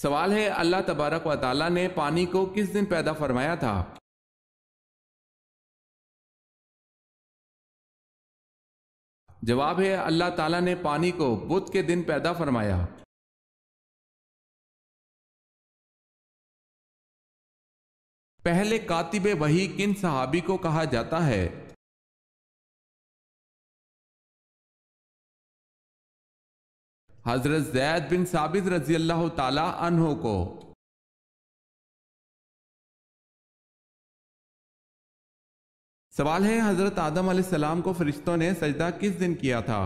سوال ہے اللہ تبارک و تعالیٰ نے پانی کو کس دن پیدا فرمایا تھا؟ جواب ہے اللہ تعالیٰ نے پانی کو بدھ کے دن پیدا فرمایا۔ پہلے کاتب وحی کن صحابی کو کہا جاتا ہے؟ حضرت زید بن ثابت رضی اللہ تعالی عنہ کو۔ سوال ہے حضرت آدم علیہ السلام کو فرشتوں نے سجدہ کس دن کیا تھا؟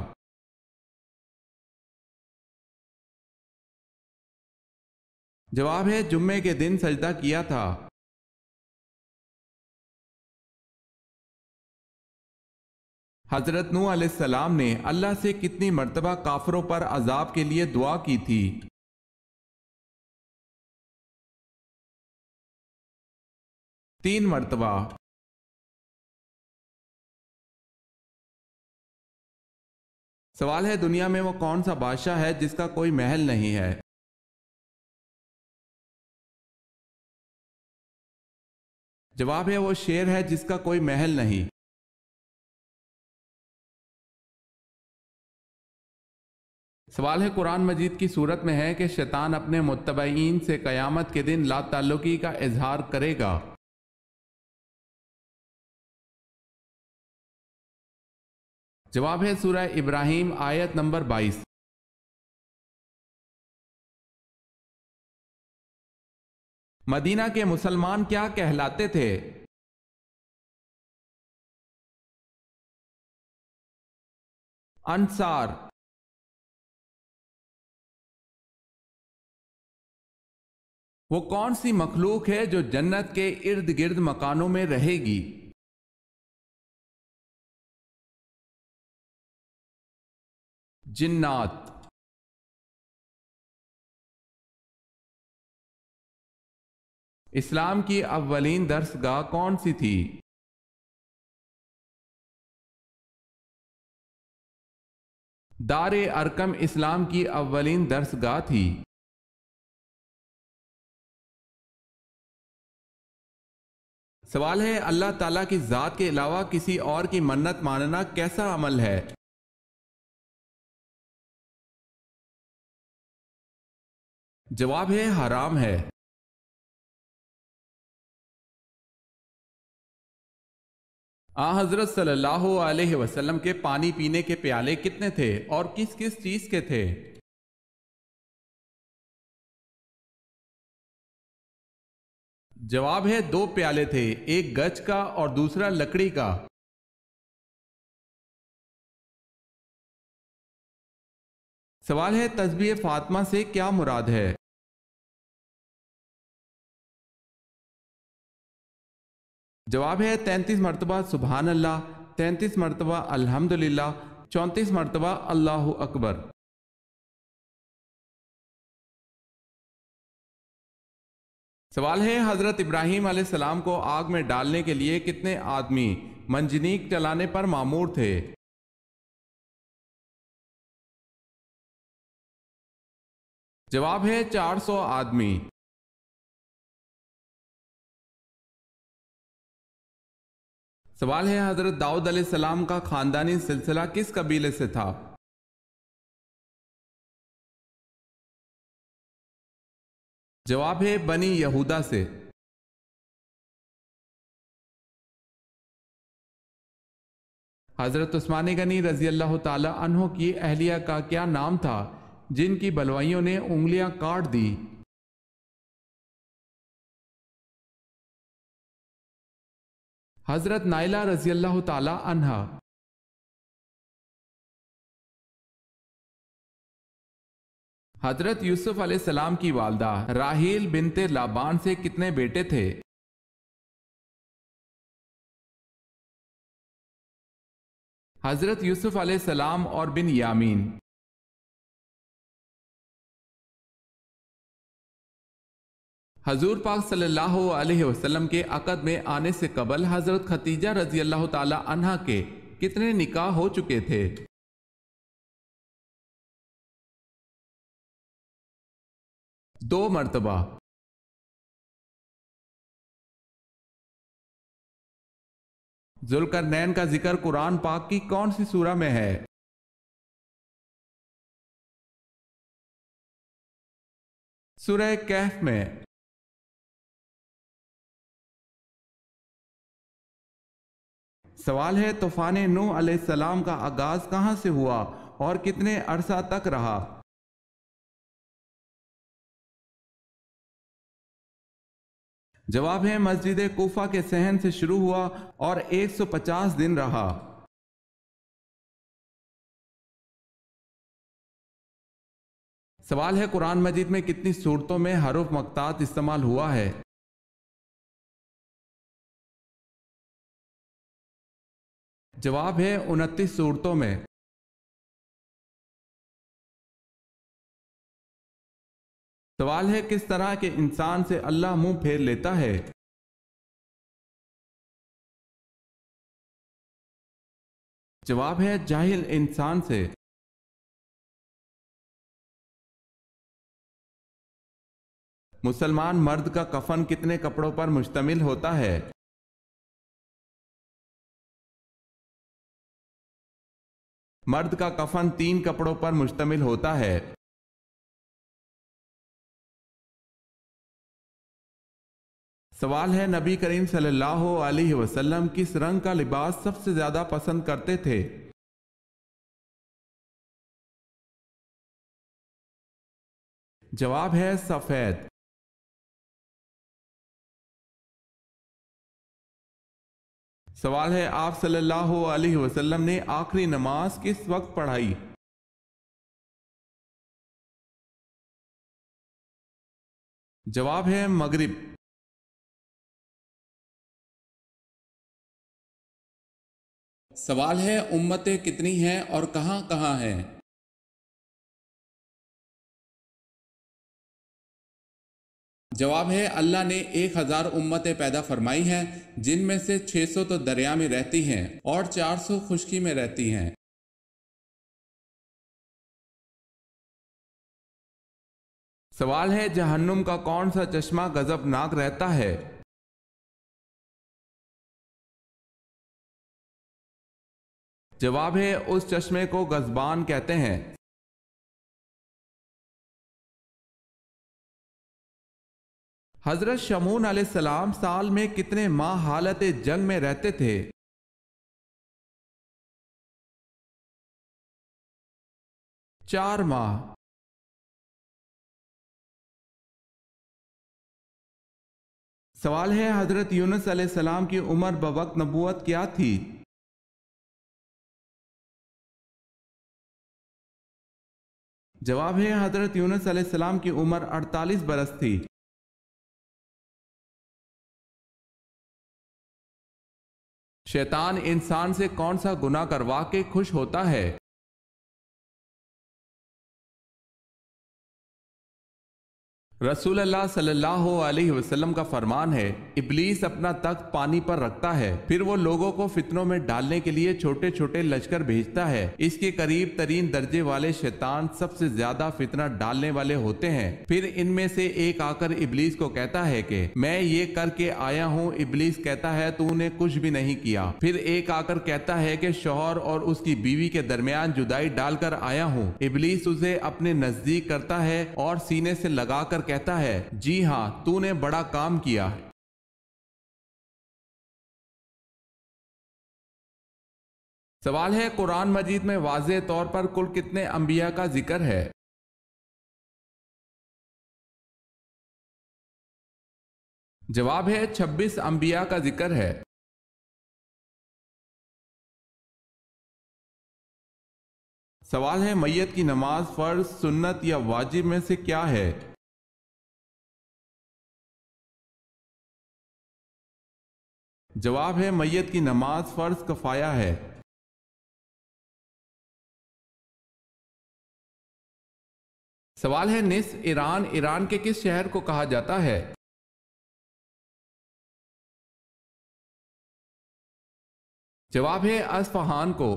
جواب ہے جمعے کے دن سجدہ کیا تھا۔ حضرت نوح علیہ السلام نے اللہ سے کتنی مرتبہ کافروں پر عذاب کے لیے دعا کی تھی؟ 3 مرتبہ۔ سوال ہے دنیا میں وہ کون سا بادشاہ ہے جس کا کوئی محل نہیں ہے؟ جواب ہے وہ شیر ہے جس کا کوئی محل نہیں۔ سوال ہے قرآن مجید کی صورت میں ہے کہ شیطان اپنے متبعین سے قیامت کے دن لا تعلقی کا اظہار کرے گا۔ جواب ہے سورہ ابراہیم آیت نمبر 22۔ مدینہ کے مسلمان کیا کہلاتے تھے؟ انصار۔ وہ کون سی مخلوق ہے جو جنت کے ارد گرد مکانوں میں رہے گی؟ جنات۔ اسلام کی اولین درسگاہ کون سی تھی؟ دار ارقم اسلام کی اولین درسگاہ تھی۔ سوال ہے اللہ تعالیٰ کی ذات کے علاوہ کسی اور کی منت ماننا کیسا عمل ہے؟ جواب ہے حرام ہے۔ حضرت صلی اللہ علیہ وسلم کے پانی پینے کے پیالے کتنے تھے اور کس کس چیز کے تھے؟ جواب ہے 2 پیالے تھے، ایک گچ کا اور دوسرا لکڑی کا۔ سوال ہے تسبیح فاطمہ سے کیا مراد ہے؟ جواب ہے 33 مرتبہ سبحان اللہ، 33 مرتبہ الحمدللہ، 34 مرتبہ اللہ اکبر۔ سوال ہے حضرت ابراہیم علیہ السلام کو آگ میں ڈالنے کے لیے کتنے آدمی منجنیق چلانے پر مامور تھے؟ جواب ہے 400 آدمی۔ سوال ہے حضرت داؤد علیہ السلام کا خاندانی سلسلہ کس قبیلے سے تھا؟ جواب ہے بنی یہودا سے۔ حضرت عثمان غنی رضی اللہ تعالی عنہ کی اہلیہ کا کیا نام تھا جن کی بلوائیوں نے انگلیاں کاٹ دی؟ حضرت نائلہ رضی اللہ تعالی عنہا۔ حضرت یوسف علیہ السلام کی والدہ راحیل بنت لابان سے کتنے بیٹے تھے؟ حضرت یوسف علیہ السلام اور بن یامین۔ حضور پاک صلی اللہ علیہ وسلم کے عقد میں آنے سے قبل حضرت خدیجہ رضی اللہ تعالی عنہا کے کتنے نکاح ہو چکے تھے؟ 2 مرتبہ۔ ذوالقرنین کا ذکر قرآن پاک کی کون سی سورہ میں ہے؟ سورہ کہف میں۔ سوال ہے طوفان نوح علیہ السلام کا آغاز کہاں سے ہوا اور کتنے عرصہ تک رہا؟ جواب ہے مسجد کوفہ کے صحن سے شروع ہوا اور 150 دن رہا۔ سوال ہے قرآن مجید میں کتنی صورتوں میں حروف مقطعات استعمال ہوا ہے؟ جواب ہے 29 صورتوں میں۔ سوال ہے کس طرح کے انسان سے اللہ منہ پھیر لیتا ہے؟ جواب ہے جاہل انسان سے۔ مسلمان مرد کا کفن کتنے کپڑوں پر مشتمل ہوتا ہے؟ مرد کا کفن 3 کپڑوں پر مشتمل ہوتا ہے۔ سوال ہے نبی کریم صلی اللہ علیہ وسلم کس رنگ کا لباس سب سے زیادہ پسند کرتے تھے؟ جواب ہے سفید۔ سوال ہے آپ صلی اللہ علیہ وسلم نے آخری نماز کس وقت پڑھائی؟ جواب ہے مغرب۔ سوال ہے امتیں کتنی ہیں اور کہاں کہاں ہیں؟ جواب ہے اللہ نے 1000 امتیں پیدا فرمائی ہیں جن میں سے 600 تو دریا میں رہتی ہیں اور 400 خشکی میں رہتی ہیں۔ سوال ہے جہنم کا کون سا چشمہ غضبناک رہتا ہے؟ جواب ہے اس چشمے کو غضبان کہتے ہیں۔ حضرت شمعون علیہ السلام سال میں کتنے ماہ حالت جنگ میں رہتے تھے؟ چار ماہ۔ سوال ہے حضرت یونس علیہ السلام کی عمر بوقت نبوت کیا تھی؟ جواب ہے حضرت یونس علیہ السلام کی عمر 48 برس تھی۔ شیطان انسان سے کون سا گناہ کروا کے خوش ہوتا ہے؟ رسول اللہ صلی اللہ علیہ وسلم کا فرمان ہے ابلیس اپنا تخت پانی پر رکھتا ہے، پھر وہ لوگوں کو فتنوں میں ڈالنے کے لیے چھوٹے چھوٹے لشکر بھیجتا ہے۔ اس کے قریب ترین درجے والے شیطان سب سے زیادہ فتنہ ڈالنے والے ہوتے ہیں۔ پھر ان میں سے ایک آ کر ابلیس کو کہتا ہے کہ میں یہ کر کے آیا ہوں۔ ابلیس کہتا ہے تو نے کچھ بھی نہیں کیا۔ پھر ایک آ کر کہتا ہے کہ شوہر اور اس کی بیوی کے درمیان جدائی ڈال کر آیا ہوں۔ ابلیس اسے اپنے نزدیک کرتا ہے اور سینے سے لگا کر کہتا ہے جی ہاں تو نے بڑا کام کیا ہے۔ سوال ہے قرآن مجید میں واضح طور پر کل کتنے انبیاء کا ذکر ہے؟ جواب ہے 26 انبیاء کا ذکر ہے۔ سوال ہے میت کی نماز فرض، سنت یا واجب میں سے کیا ہے؟ جواب ہے میت کی نماز فرض کفایہ ہے۔ سوال ہے نصف ایران ایران کے کس شہر کو کہا جاتا ہے؟ جواب ہے اصفہان کو۔ .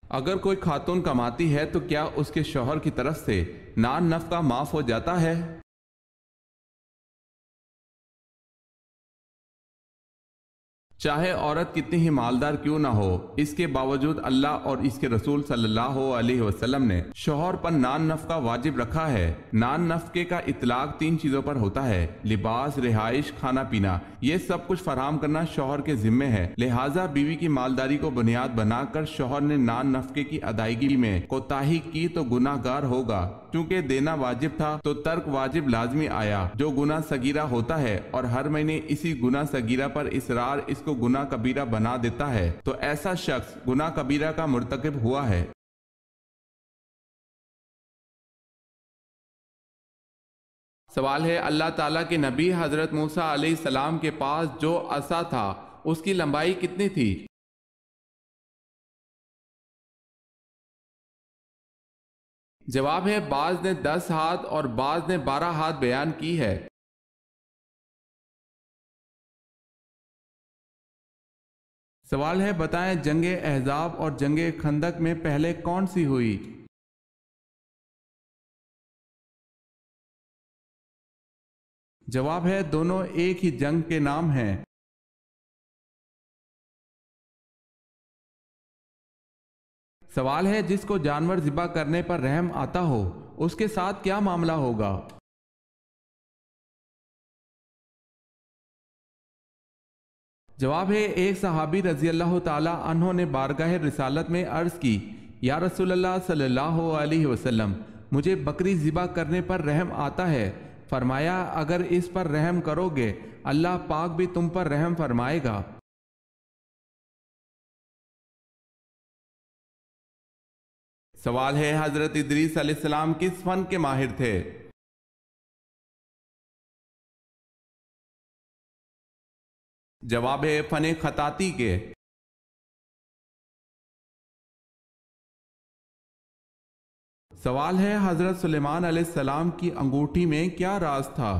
اگر کوئی خاتون کماتی ہے تو کیا اس کے شوہر کی طرف سے نان نفقہ معاف ہو جاتا ہے؟ چاہے عورت کتنی ہی مالدار کیوں نہ ہو، اس کے باوجود اللہ اور اس کے رسول صلی اللہ علیہ وسلم نے شوہر پر نان نفقہ واجب رکھا ہے۔ نان نفقے کا اطلاق 3 چیزوں پر ہوتا ہے: لباس، رہائش، کھانا پینا۔ یہ سب کچھ فراہم کرنا شوہر کے ذمے ہے، لہٰذا بیوی کی مالداری کو بنیاد بنا کر شوہر نے نان نفقے کی ادائیگی میں کوتاہی کی تو گناہ گار ہوگا۔ چونکہ دینا واجب تھا تو ترک واجب لازمی آیا، جو گناہ صغیرہ ہوتا ہے، اور ہر مہینے اسی گناہ صغیرہ پر اصرار اس کو گناہ کبیرہ بنا دیتا ہے، تو ایسا شخص گناہ کبیرہ کا مرتکب ہوا ہے۔ سوال ہے، اللہ تعالیٰ کے نبی حضرت موسیٰ علیہ السلام کے پاس جو عصا تھا اس کی لمبائی کتنی تھی؟ جواب ہے، بعض نے 10 ہاتھ اور بعض نے 12 ہاتھ بیان کی ہے۔ سوال ہے، بتائیں جنگ احزاب اور جنگ خندق میں پہلے کون سی ہوئی؟ جواب ہے، دونوں ایک ہی جنگ کے نام ہیں۔ سوال ہے، جس کو جانور ذبح کرنے پر رحم آتا ہو اس کے ساتھ کیا معاملہ ہوگا؟ جواب ہے، ایک صحابی رضی اللہ تعالی عنہ نے بارگاہ رسالت میں عرض کی، یا رسول اللہ صلی اللہ علیہ وسلم، مجھے بکری ذبح کرنے پر رحم آتا ہے۔ فرمایا، اگر اس پر رحم کرو گے اللہ پاک بھی تم پر رحم فرمائے گا۔ سوال ہے، حضرت ادریس علیہ السلام کس فن کے ماہر تھے؟ جواب ہے، فن خطاطی کے۔ سوال ہے، حضرت سلیمان علیہ السلام کی انگوٹھی میں کیا راز تھا؟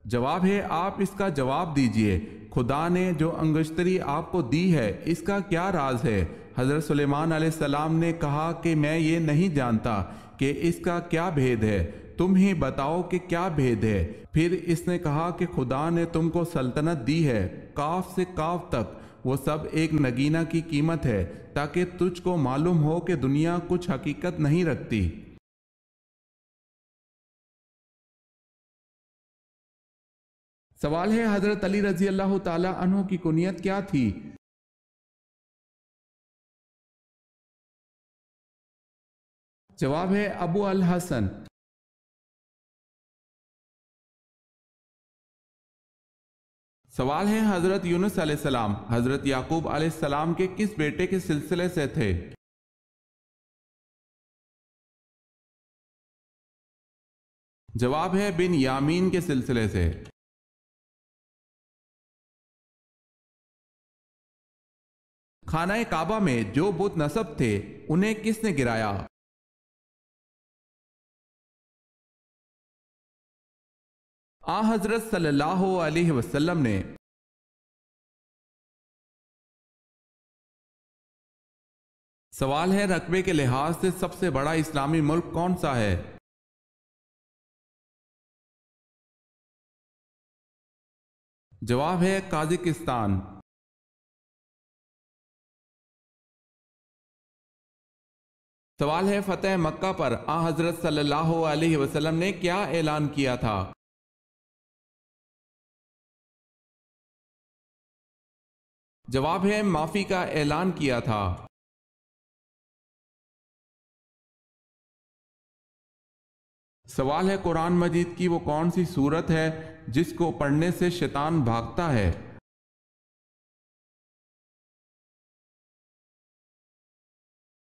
جواب ہے، آپ اس کا جواب دیجئے۔ خدا نے جو انگشتری آپ کو دی ہے اس کا کیا راز ہے؟ حضرت سلیمان علیہ السلام نے کہا کہ میں یہ نہیں جانتا کہ اس کا کیا بھید ہے، تم ہی بتاؤ کہ کیا بھید ہے۔ پھر اس نے کہا کہ خدا نے تم کو سلطنت دی ہے، کاف سے کاف تک وہ سب ایک نگینہ کی قیمت ہے، تاکہ تجھ کو معلوم ہو کہ دنیا کچھ حقیقت نہیں رکھتی۔ سوال ہے، حضرت علی رضی اللہ تعالی عنہ کی کنیت کیا تھی؟ جواب ہے، ابو الحسن۔ سوال ہے، حضرت یونس علیہ السلام حضرت یعقوب علیہ السلام کے کس بیٹے کے سلسلے سے تھے؟ جواب ہے، بن یامین کے سلسلے سے۔ خانہ کعبہ میں جو بت نصب تھے انہیں کس نے گرایا؟ حضرت صلی اللہ علیہ وسلم نے۔ سوال ہے، رقبے کے لحاظ سے سب سے بڑا اسلامی ملک کون سا ہے؟ جواب ہے، قازقستان۔ سوال ہے، فتح مکہ پر حضرت صلی اللہ علیہ وسلم نے کیا اعلان کیا تھا؟ جواب ہے، معافی کا اعلان کیا تھا۔ سوال ہے، قرآن مجید کی وہ کون سی سورت ہے جس کو پڑھنے سے شیطان بھاگتا ہے؟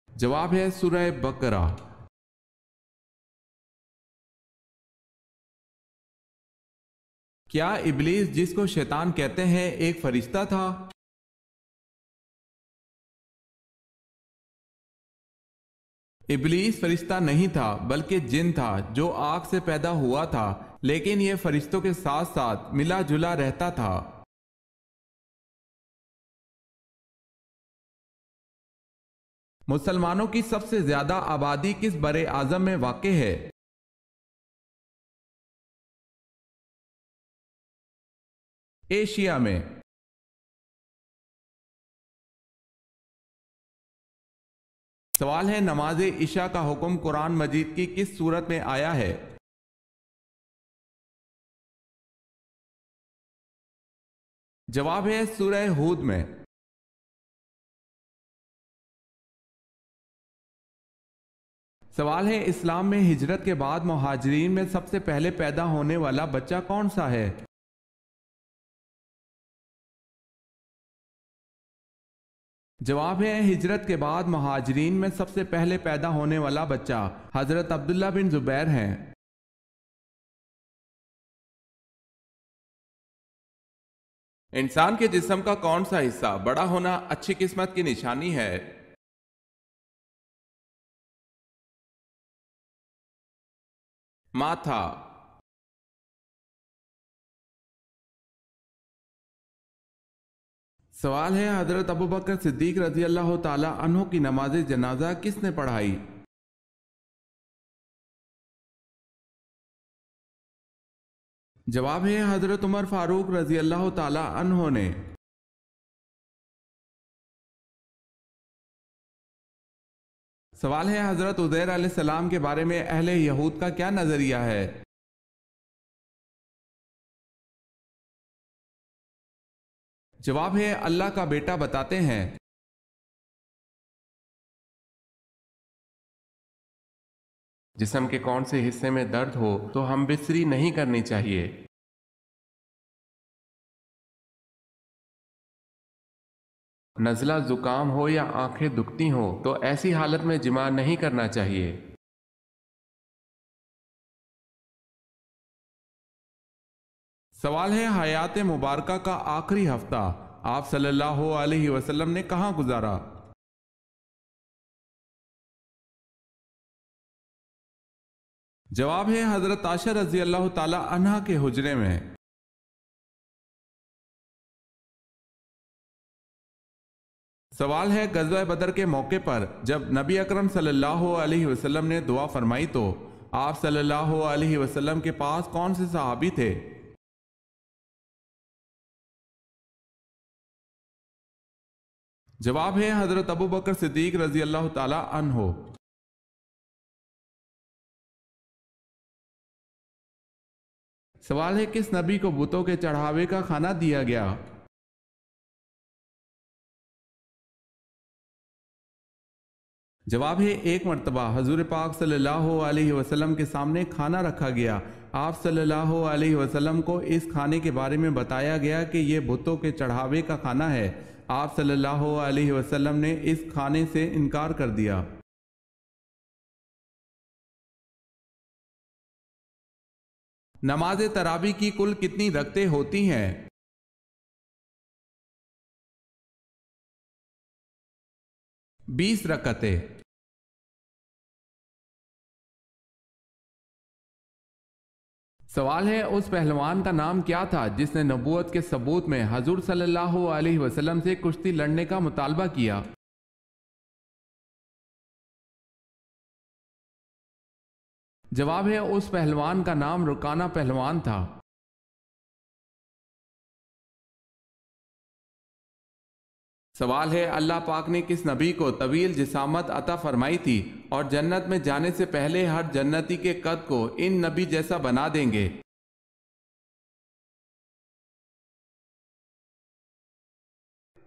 جواب ہے، سورہ بقرہ۔ کیا ابلیس جس کو شیطان کہتے ہیں ایک فرشتہ تھا؟ ابلیس فرشتہ نہیں تھا بلکہ جن تھا جو آگ سے پیدا ہوا تھا، لیکن یہ فرشتوں کے ساتھ ساتھ ملا جلا رہتا تھا۔ مسلمانوں کی سب سے زیادہ آبادی کس بر اعظم میں واقع ہے؟ ایشیا میں۔ سوال ہے نماز عشاء کا حکم قرآن مجید کی کس سورت میں آیا ہے؟ جواب ہے سورہ ہود میں۔ سوال ہے اسلام میں ہجرت کے بعد مہاجرین میں سب سے پہلے پیدا ہونے والا بچہ کون سا ہے؟ جواب ہے ہجرت کے بعد مہاجرین میں سب سے پہلے پیدا ہونے والا بچہ حضرت عبداللہ بن زبیر ہیں۔ انسان کے جسم کا کون سا حصہ بڑا ہونا اچھی قسمت کی نشانی ہے؟ ماتھا۔ سوال ہے حضرت ابوبکر صدیق رضی اللہ تعالی عنہ کی نماز جنازہ کس نے پڑھائی؟ جواب ہے حضرت عمر فاروق رضی اللہ تعالی عنہ نے۔ سوال ہے حضرت عزیر علیہ السلام کے بارے میں اہل یہود کا کیا نظریہ ہے؟ جواب ہے اللہ کا بیٹا بتاتے ہیں۔ جسم کے کون سے حصے میں درد ہو تو ہم بستری نہیں کرنی چاہیے؟ نزلہ زکام ہو یا آنکھیں دکھتی ہوں تو ایسی حالت میں جماع نہیں کرنا چاہیے؟ سوال ہے حیات مبارکہ کا آخری ہفتہ آپ صلی اللہ علیہ وسلم نے کہاں گزارا؟ جواب ہے حضرت عائشہ رضی اللہ تعالی عنہا کے حجرے میں۔ سوال ہے غزوہ بدر کے موقع پر جب نبی اکرم صلی اللہ علیہ وسلم نے دعا فرمائی تو آپ صلی اللہ علیہ وسلم کے پاس کون سے صحابی تھے؟ جواب ہے حضرت ابوبکر صدیق رضی اللہ تعالی عنہ۔ سوال ہے کس نبی کو بتوں کے چڑھاوے کا کھانا دیا گیا؟ جواب ہے ایک مرتبہ حضور پاک صلی اللہ علیہ وسلم کے سامنے کھانا رکھا گیا، آپ صلی اللہ علیہ وسلم کو اس کھانے کے بارے میں بتایا گیا کہ یہ بتوں کے چڑھاوے کا کھانا ہے، آپ صلی اللہ علیہ وسلم نے اس کھانے سے انکار کر دیا۔ نماز تراویح کی کل کتنی رکعتیں ہوتی ہیں؟ 20 رکعتیں۔ سوال ہے اس پہلوان کا نام کیا تھا جس نے نبوت کے ثبوت میں حضور صلی اللہ علیہ وسلم سے کشتی لڑنے کا مطالبہ کیا؟ جواب ہے اس پہلوان کا نام رکانہ پہلوان تھا۔ سوال ہے اللہ پاک نے کس نبی کو طویل جسامت عطا فرمائی تھی اور جنت میں جانے سے پہلے ہر جنتی کے قد کو ان نبی جیسا بنا دیں گے؟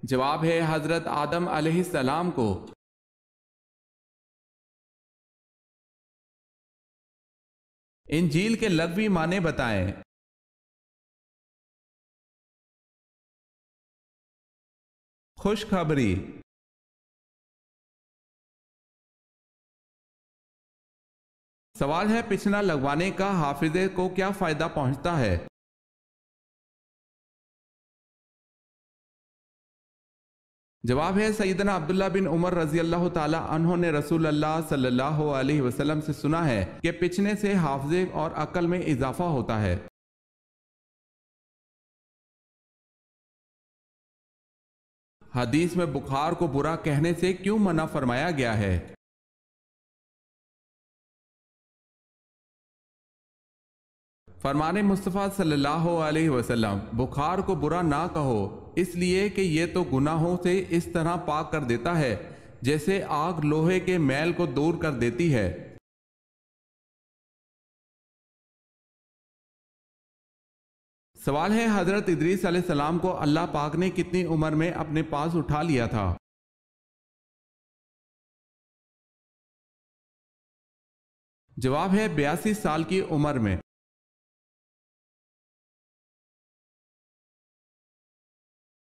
جواب ہے حضرت آدم علیہ السلام کو۔ انجیل کے لغوی معنی بتائیں۔ خوشخبری۔ سوال ہے پچھنا لگوانے کا حافظے کو کیا فائدہ پہنچتا ہے؟ جواب ہے سیدنا عبداللہ بن عمر رضی اللہ تعالی عنہ نے رسول اللہ صلی اللہ علیہ وسلم سے سنا ہے کہ پچھنے سے حافظے اور عقل میں اضافہ ہوتا ہے۔ حدیث میں بخار کو برا کہنے سے کیوں منع فرمایا گیا ہے؟ فرمان مصطفیٰ صلی اللہ علیہ وسلم، بخار کو برا نہ کہو، اس لیے کہ یہ تو گناہوں سے اس طرح پاک کر دیتا ہے جیسے آگ لوہے کے میل کو دور کر دیتی ہے۔ سوال ہے، حضرت ادریس علیہ السلام کو اللہ پاک نے کتنی عمر میں اپنے پاس اٹھا لیا تھا؟ جواب ہے 82 سال کی عمر میں۔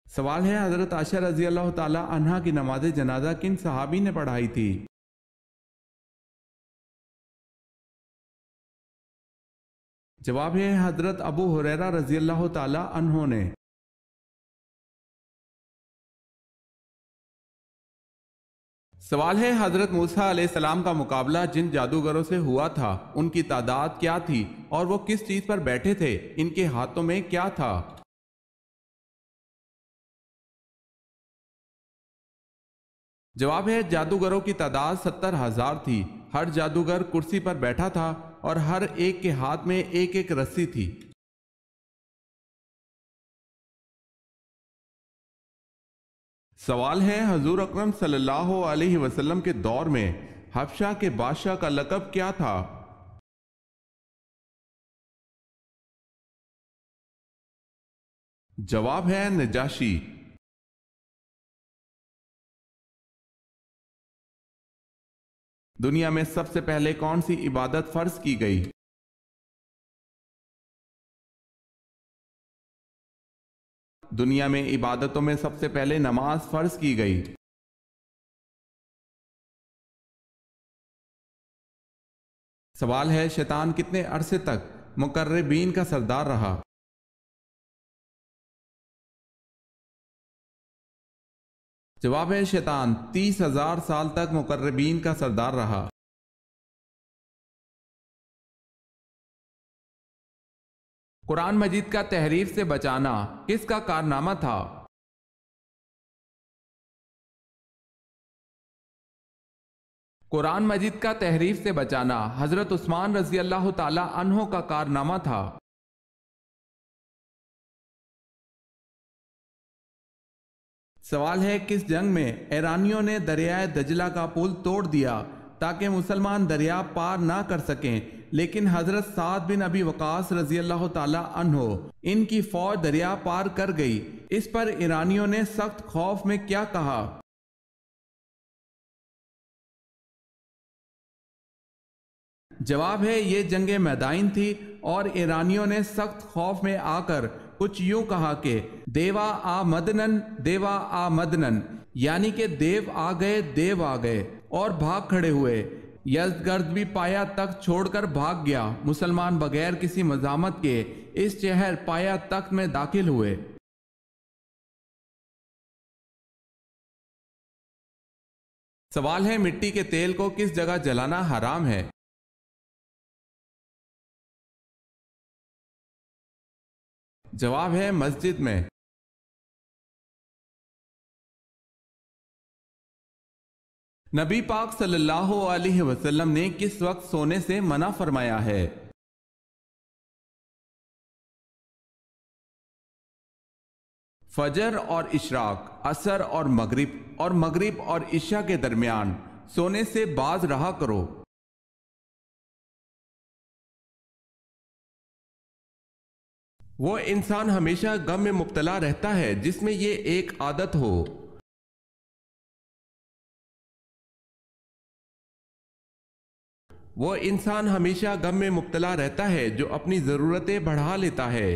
سوال ہے، حضرت عائشہ رضی اللہ تعالی عنہا کی نماز جنازہ کن صحابی نے پڑھائی تھی؟ جواب ہے حضرت ابو ہریرہ رضی اللہ تعالی عنہ نے۔ سوال ہے، حضرت موسیٰ علیہ السلام کا مقابلہ جن جادوگروں سے ہوا تھا ان کی تعداد کیا تھی اور وہ کس چیز پر بیٹھے تھے؟ ان کے ہاتھوں میں کیا تھا؟ جواب ہے جادوگروں کی تعداد 70,000 تھی۔ ہر جادوگر کرسی پر بیٹھا تھا اور ہر ایک کے ہاتھ میں ایک ایک رسی تھی۔ سوال ہے، حضور اکرم صلی اللہ علیہ وسلم کے دور میں حبشہ کے بادشاہ کا لقب کیا تھا؟ جواب ہے نجاشی۔ دنیا میں سب سے پہلے کون سی عبادت فرض کی گئی؟ دنیا میں عبادتوں میں سب سے پہلے نماز فرض کی گئی۔ سوال ہے، شیطان کتنے عرصے تک مقربین کا سردار رہا؟ جواب ہے شیطان 30,000 سال تک مقربین کا سردار رہا۔ قرآن مجید کا تحریف سے بچانا کس کا کارنامہ تھا؟ قرآن مجید کا تحریف سے بچانا حضرت عثمان رضی اللہ تعالی عنہ کا کارنامہ تھا۔ سوال ہے، کس جنگ میں ایرانیوں نے دریائے دجلہ کا پل توڑ دیا تاکہ مسلمان دریا پار نہ کر سکیں، لیکن حضرت سعد بن ابی وقاص رضی اللہ تعالی عنہ ان کی فوج دریا پار کر گئی؟ اس پر ایرانیوں نے سخت خوف میں کیا کہا؟ جواب ہے یہ جنگ میدائن تھی اور ایرانیوں نے سخت خوف میں آ کر کچھ یوں کہا کہ دیوا آ مدنن، دیوا آ مدنن، یعنی کہ دیو آ گئے اور بھاگ کھڑے ہوئے۔ یزدگرد بھی پایا تخت چھوڑ کر بھاگ گیا۔ مسلمان بغیر کسی مزاحمت کے اس شہر پایا تخت میں داخل ہوئے۔ سوال ہے، مٹی کے تیل کو کس جگہ جلانا حرام ہے؟ جواب ہے مسجد میں۔ نبی پاک صلی اللہ علیہ وسلم نے کس وقت سونے سے منع فرمایا ہے؟ فجر اور اشراق، عصر اور مغرب اور عشاء کے درمیان سونے سے باز رہا کرو۔ وہ انسان ہمیشہ غم میں مبتلا رہتا ہے جس میں یہ ایک عادت ہو۔ وہ انسان ہمیشہ غم میں مبتلا رہتا ہے جو اپنی ضرورتیں بڑھا لیتا ہے۔